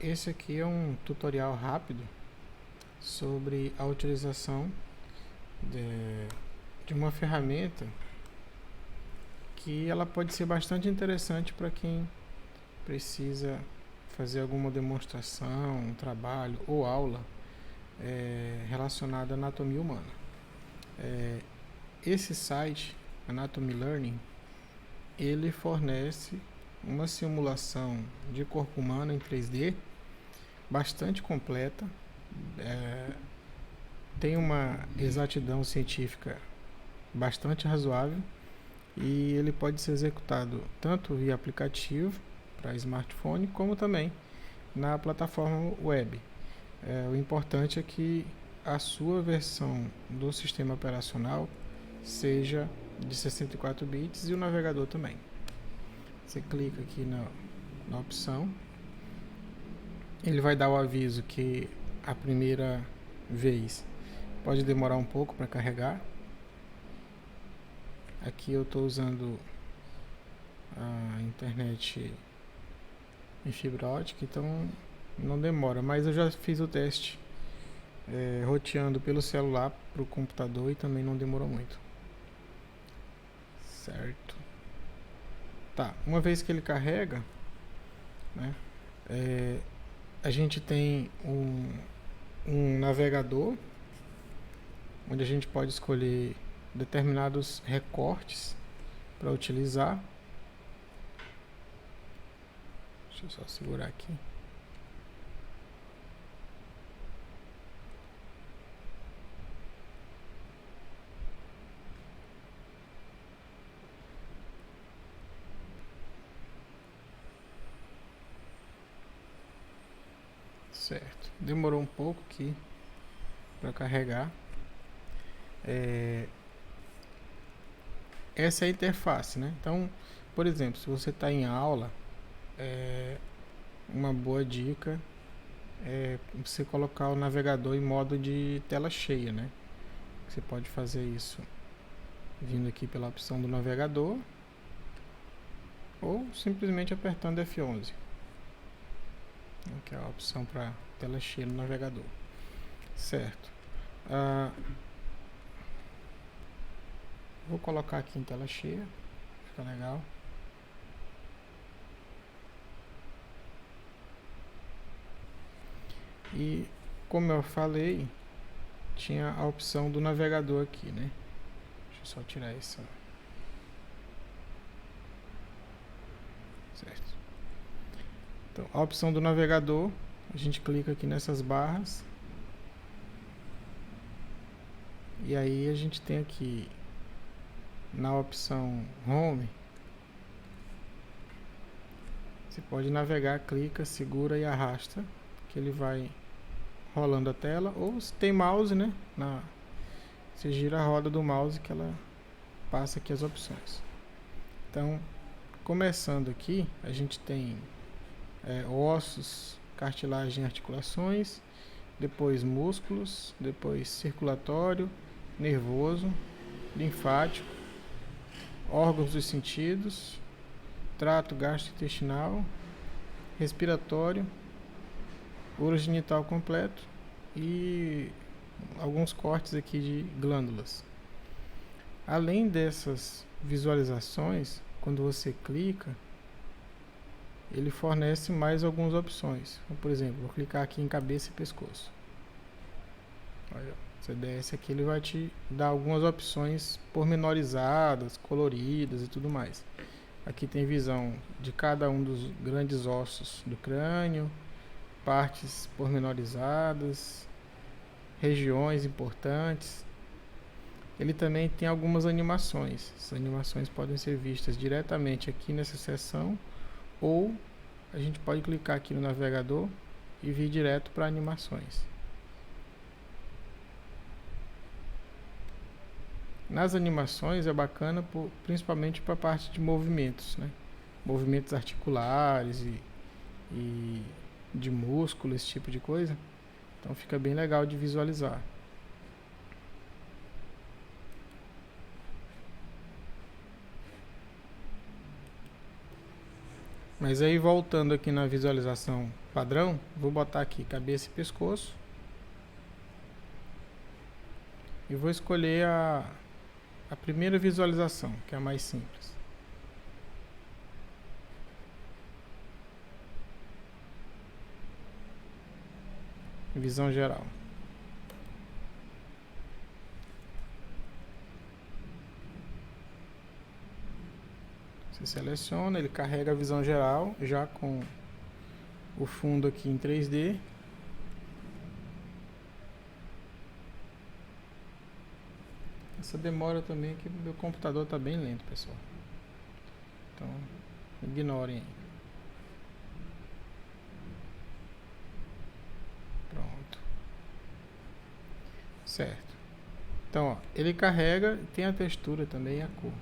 Esse aqui é um tutorial rápido sobre a utilização de uma ferramenta que ela pode ser bastante interessante para quem precisa fazer alguma demonstração, um trabalho ou aula relacionada à anatomia humana. Esse site, Anatomy Learning, ele fornece uma simulação de corpo humano em 3D bastante completa, tem uma exatidão científica bastante razoável e ele pode ser executado tanto via aplicativo para smartphone como também na plataforma web. O importante é que a sua versão do sistema operacional seja de 64 bits e o navegador também. Você clica aqui na opção, ele vai dar o aviso que a primeira vez pode demorar um pouco para carregar. Aqui eu estou usando a internet em fibra ótica, então não demora, mas eu já fiz o teste roteando pelo celular para o computador e também não demorou muito. Certo. Tá, uma vez que ele carrega, né, a gente tem um navegador onde a gente pode escolher determinados recortes para utilizar. Deixa eu só segurar aqui. Certo. Demorou um pouco aqui para carregar. Essa é a interface, né? Então, por exemplo, se você está em aula, uma boa dica é você colocar o navegador em modo de tela cheia, né? Você pode fazer isso vindo aqui pela opção do navegador ou simplesmente apertando F11, que é a opção para tela cheia no navegador. Certo. Vou colocar aqui em tela cheia, fica legal. E como eu falei, tinha a opção do navegador aqui, né? Deixa eu só tirar essa. Certo. Então, a opção do navegador, a gente clica aqui nessas barras. E aí a gente tem aqui na opção Home, você pode navegar, clica, segura e arrasta, que ele vai rolando a tela. Ou se tem mouse, né? Você gira a roda do mouse que ela passa aqui as opções. Então, começando aqui, a gente tem ossos, cartilagem e articulações, depois músculos, depois circulatório, nervoso, linfático, órgãos dos sentidos, trato gastrointestinal, respiratório, urogenital completo e alguns cortes aqui de glândulas. Além dessas visualizações, quando você clica, ele fornece mais algumas opções. Por exemplo, vou clicar aqui em cabeça e pescoço. Olha, você desce aqui, ele vai te dar algumas opções pormenorizadas, coloridas e tudo mais. Aqui tem visão de cada um dos grandes ossos do crânio, partes pormenorizadas, regiões importantes. Ele também tem algumas animações. Essas animações podem ser vistas diretamente aqui nessa seção, ou a gente pode clicar aqui no navegador e vir direto para animações. Nas animações é bacana principalmente para a parte de movimentos, né? Movimentos articulares e de músculo, esse tipo de coisa. Então fica bem legal de visualizar. Mas aí voltando aqui na visualização padrão, vou botar aqui cabeça e pescoço. E vou escolher a primeira visualização, que é a mais simples. Visão geral. Você seleciona, ele carrega a visão geral, já com o fundo aqui em 3D. Essa demora também, que meu computador está bem lento, pessoal. Então, ignorem aí. Pronto. Certo. Então, ó, ele carrega, tem a textura também e a cor.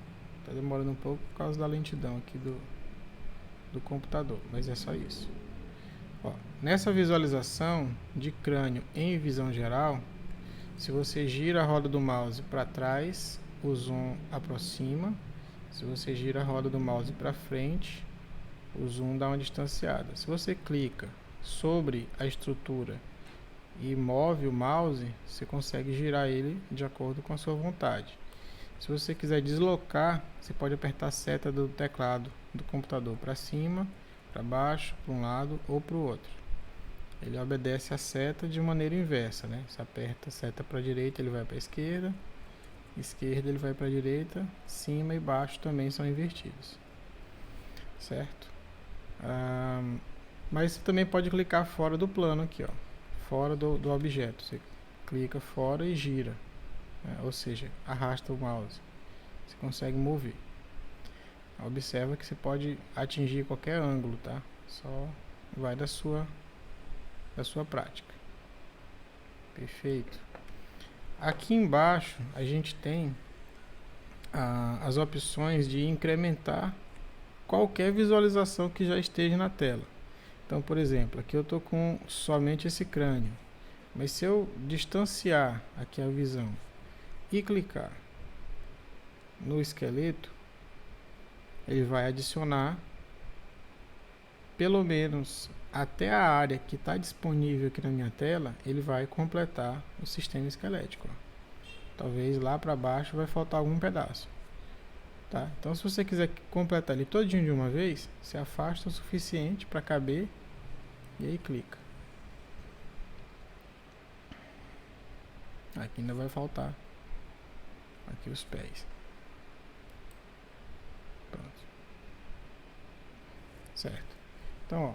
Tá demorando um pouco por causa da lentidão aqui do computador, mas é só isso. Ó, nessa visualização de crânio em visão geral, se você gira a roda do mouse para trás, o zoom aproxima. Se você gira a roda do mouse para frente, o zoom dá uma distanciada. Se você clica sobre a estrutura e move o mouse, você consegue girar ele de acordo com a sua vontade. Se você quiser deslocar, você pode apertar a seta do teclado do computador para cima, para baixo, para um lado ou para o outro. Ele obedece a seta de maneira inversa, né? Você aperta a seta para a direita, ele vai para a esquerda, esquerda ele vai para a direita, cima e baixo também são invertidos, certo? Mas você também pode clicar fora do plano aqui, ó, fora do objeto. Você clica fora e gira, né? Ou seja, arrasta o mouse. Você consegue mover. Observa que você pode atingir qualquer ângulo, tá? Só vai da sua prática. Perfeito. Aqui embaixo a gente tem as opções de incrementar qualquer visualização que já esteja na tela. Então, por exemplo, aqui eu estou com somente esse crânio, mas se eu distanciar aqui a visão e clicar no esqueleto, ele vai adicionar pelo menos até a área que está disponível aqui na minha tela. Ele vai completar o sistema esquelético. Talvez lá para baixo vai faltar algum pedaço, tá? Então, se você quiser completar ele todinho de uma vez, você afasta o suficiente para caber e aí clica. Aqui ainda vai faltar aqui os pés. Pronto. Certo. Então, ó,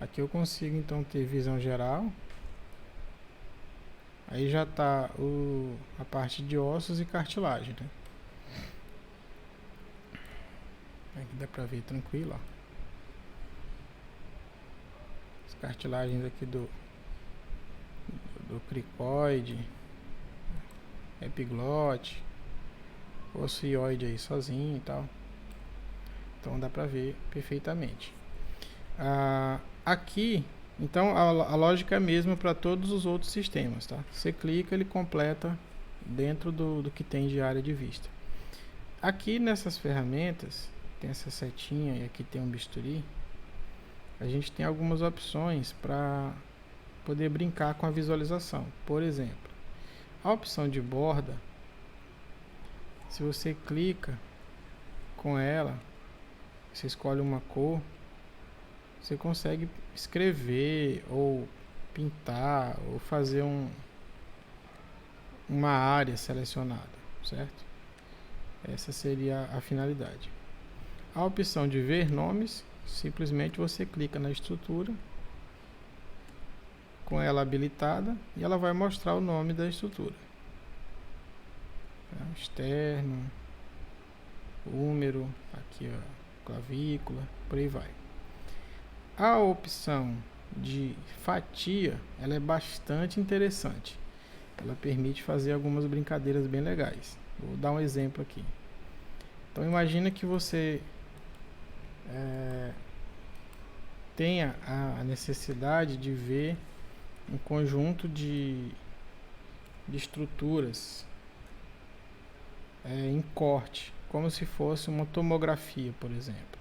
aqui eu consigo então ter visão geral. Aí já está a parte de ossos e cartilagem, né? Aqui dá pra ver tranquilo, ó. As cartilagens aqui do cricoide, epiglote, osso hioide aí sozinho e tal. Então dá pra ver perfeitamente. Aqui, então a lógica é a mesma para todos os outros sistemas, tá? Você clica, ele completa dentro do que tem de área de vista. Aqui nessas ferramentas, tem essa setinha e aqui tem um bisturi. A gente tem algumas opções para poder brincar com a visualização. Por exemplo, a opção de borda, se você clica com ela, você escolhe uma cor, você consegue escrever ou pintar ou fazer uma área selecionada, certo? Essa seria a finalidade. A opção de ver nomes, simplesmente você clica na estrutura com ela habilitada e ela vai mostrar o nome da estrutura. Externo, húmero, aqui ó, clavícula, por aí vai. A opção de fatia, ela é bastante interessante. Ela permite fazer algumas brincadeiras bem legais. Vou dar um exemplo aqui. Então imagina que você tenha a necessidade de ver um conjunto de estruturas em corte, como se fosse uma tomografia, por exemplo.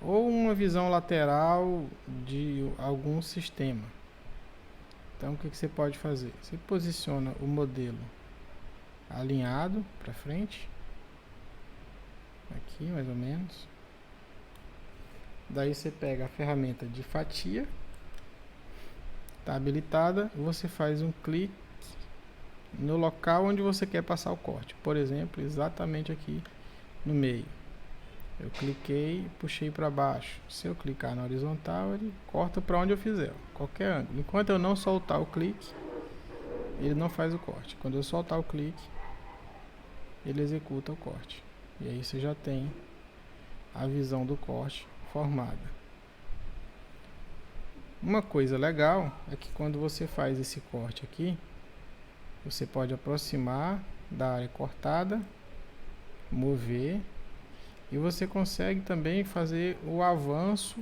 ou uma visão lateral de algum sistema. Então, o que você pode fazer? Você posiciona o modelo alinhado para frente, aqui mais ou menos. Daí você pega a ferramenta de fatia, está habilitada, você faz um clique no local onde você quer passar o corte. Por exemplo, exatamente aqui no meio. Eu cliquei e puxei para baixo. Se eu clicar na horizontal, ele corta para onde eu fizer, qualquer ângulo. Enquanto eu não soltar o clique, ele não faz o corte. Quando eu soltar o clique, ele executa o corte. E aí você já tem a visão do corte formada. Uma coisa legal é que quando você faz esse corte aqui, você pode aproximar da área cortada, mover, e você consegue também fazer o avanço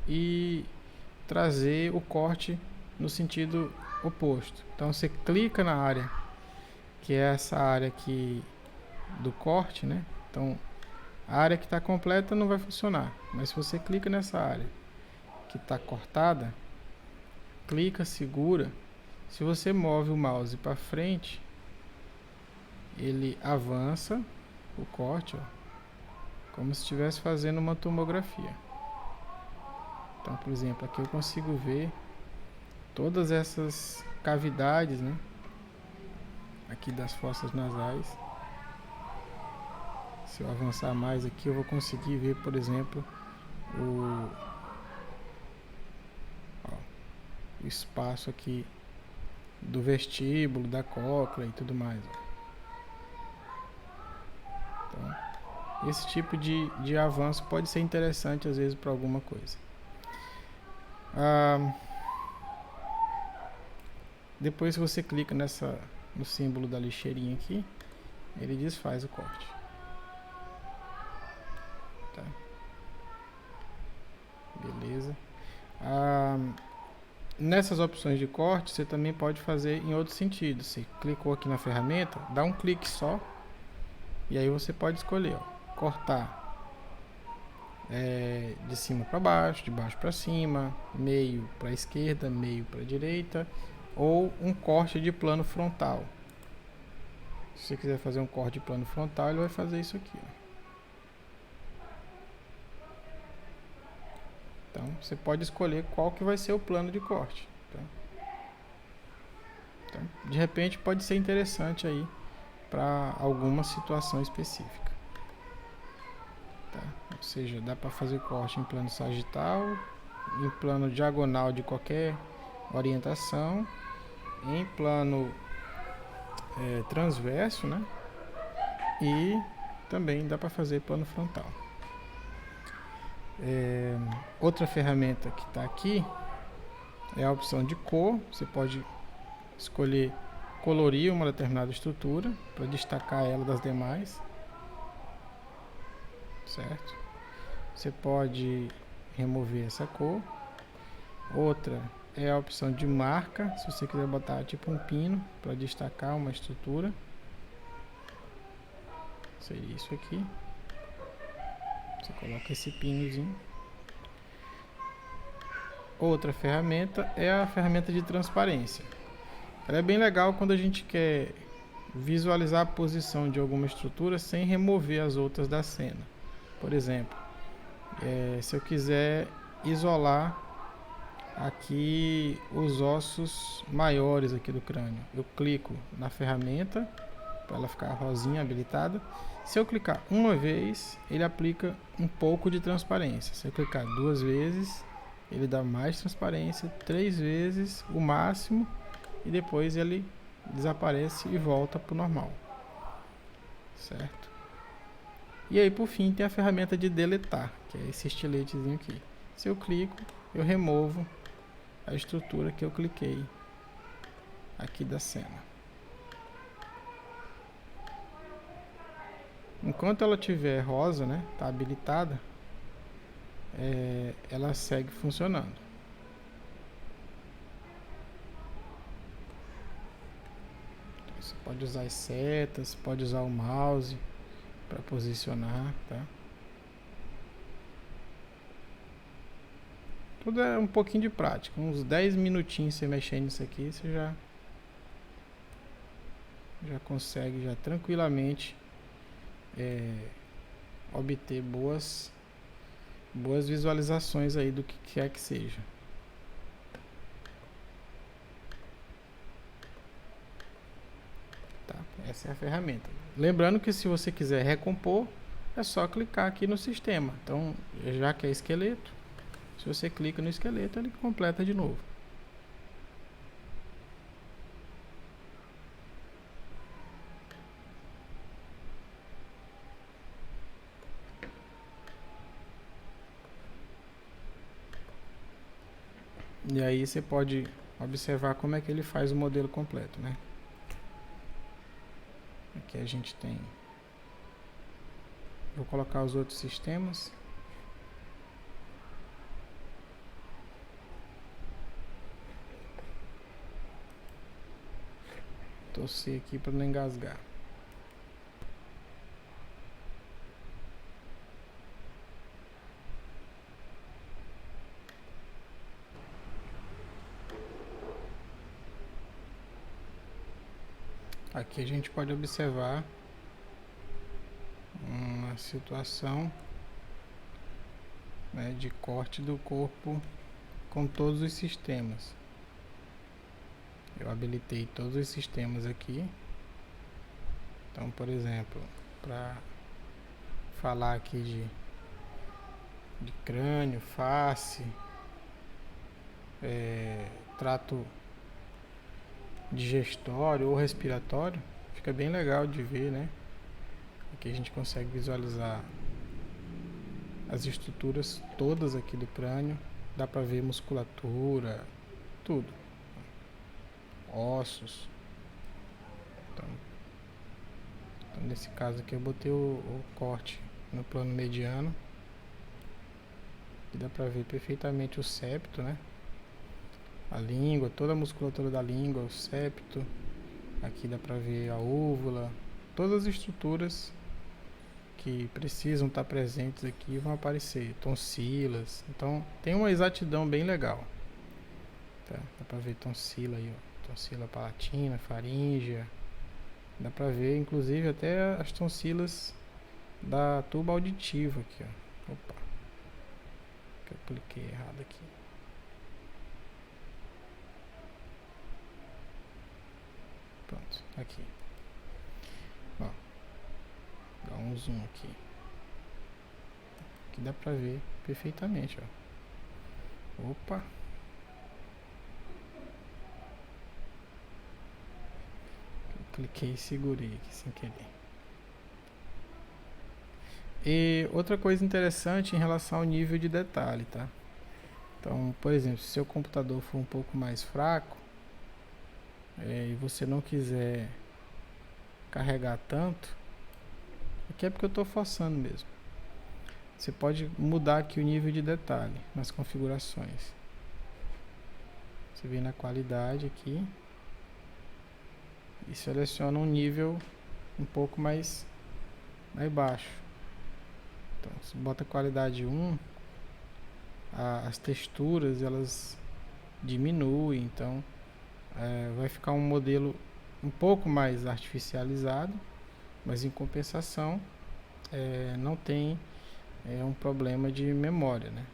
e trazer o corte no sentido oposto. Então você clica na área, que é essa área aqui do corte, né? Então a área que está completa não vai funcionar, mas se você clica nessa área que está cortada, clica, segura, se você move o mouse para frente, ele avança o corte, ó, como se estivesse fazendo uma tomografia. Então, por exemplo, aqui eu consigo ver todas essas cavidades, né, aqui das fossas nasais. Se eu avançar mais aqui, eu vou conseguir ver, por exemplo, o espaço aqui do vestíbulo, da cóclea e tudo mais. Então, esse tipo de avanço pode ser interessante às vezes para alguma coisa. Depois, se você clica no símbolo da lixeirinha aqui, ele desfaz o corte. Tá? Beleza. Nessas opções de corte, você também pode fazer em outro sentido. Você clicou aqui na ferramenta, dá um clique só, e aí você pode escolher, ó, cortar de cima para baixo, de baixo para cima, meio para a esquerda, meio para a direita, ou um corte de plano frontal. Se você quiser fazer um corte de plano frontal, ele vai fazer isso aqui, ó. Então, você pode escolher qual que vai ser o plano de corte. Tá? Então, de repente, pode ser interessante aí para alguma situação específica. Tá? Ou seja, dá para fazer corte em plano sagital, em plano diagonal de qualquer orientação, em plano transverso, né? E também dá para fazer plano frontal. Outra ferramenta que está aqui é a opção de cor. Você pode escolher colorir uma determinada estrutura para destacar ela das demais, certo? Você pode remover essa cor. Outra é a opção de marca, se você quiser botar tipo um pino para destacar uma estrutura, seria isso aqui. Você coloca esse pinozinho. Outra ferramenta é a ferramenta de transparência. Ela é bem legal quando a gente quer visualizar a posição de alguma estrutura sem remover as outras da cena. Por exemplo, se eu quiser isolar aqui os ossos maiores aqui do crânio, eu clico na ferramenta para ela ficar rosinha habilitada. Se eu clicar uma vez, ele aplica um pouco de transparência. Se eu clicar duas vezes, ele dá mais transparência, 3 vezes o máximo, e depois ele desaparece e volta para o normal, certo? E aí, por fim, tem a ferramenta de deletar, que é esse estiletezinho aqui. Se eu clico, eu removo a estrutura que eu cliquei aqui da cena. Enquanto ela estiver rosa, né, tá habilitada, ela segue funcionando. Então, você pode usar as setas, pode usar o mouse para posicionar, tá? Tudo é um pouquinho de prática. Uns 10 minutinhos você mexendo nisso aqui, você já consegue já tranquilamente obter boas visualizações aí do que quer que seja. Tá? Essa é a ferramenta. Lembrando que se você quiser recompor, é só clicar aqui no sistema. Então, já que é esqueleto, se você clica no esqueleto, ele completa de novo. E aí você pode observar como é que ele faz o modelo completo, né? Aqui a gente tem... Vou colocar os outros sistemas. Torcer aqui para não engasgar. Aqui a gente pode observar uma situação, né, de corte do corpo com todos os sistemas. Eu habilitei todos os sistemas aqui. Então, por exemplo, para falar aqui de crânio, face, trato digestório ou respiratório, fica bem legal de ver, né? Aqui a gente consegue visualizar as estruturas todas aqui do crânio, dá para ver musculatura, tudo, ossos. Então nesse caso aqui eu botei o corte no plano mediano e dá para ver perfeitamente o septo, né? A língua, toda a musculatura da língua, o septo. Aqui dá pra ver a úvula. Todas as estruturas que precisam estar presentes aqui vão aparecer. Tonsilas. Então tem uma exatidão bem legal. Tá? Dá pra ver tonsila aí, ó. Tonsila palatina, faríngea. Dá pra ver inclusive até as tonsilas da tuba auditiva aqui, ó. Opa. Eu cliquei errado aqui. Pronto, aqui. Ó, dá um zoom aqui. Aqui dá pra ver perfeitamente, ó. Opa. Eu cliquei e segurei aqui sem querer. E outra coisa interessante em relação ao nível de detalhe, tá? Então, por exemplo, se seu computador for um pouco mais fraco, e você não quiser carregar tanto, aqui é porque eu estou forçando mesmo. Você pode mudar aqui o nível de detalhe nas configurações. Você vem na qualidade aqui e seleciona um nível um pouco mais baixo. Então, se bota qualidade 1, as texturas elas diminuem, então vai ficar um modelo um pouco mais artificializado, mas em compensação não tem um problema de memória, né?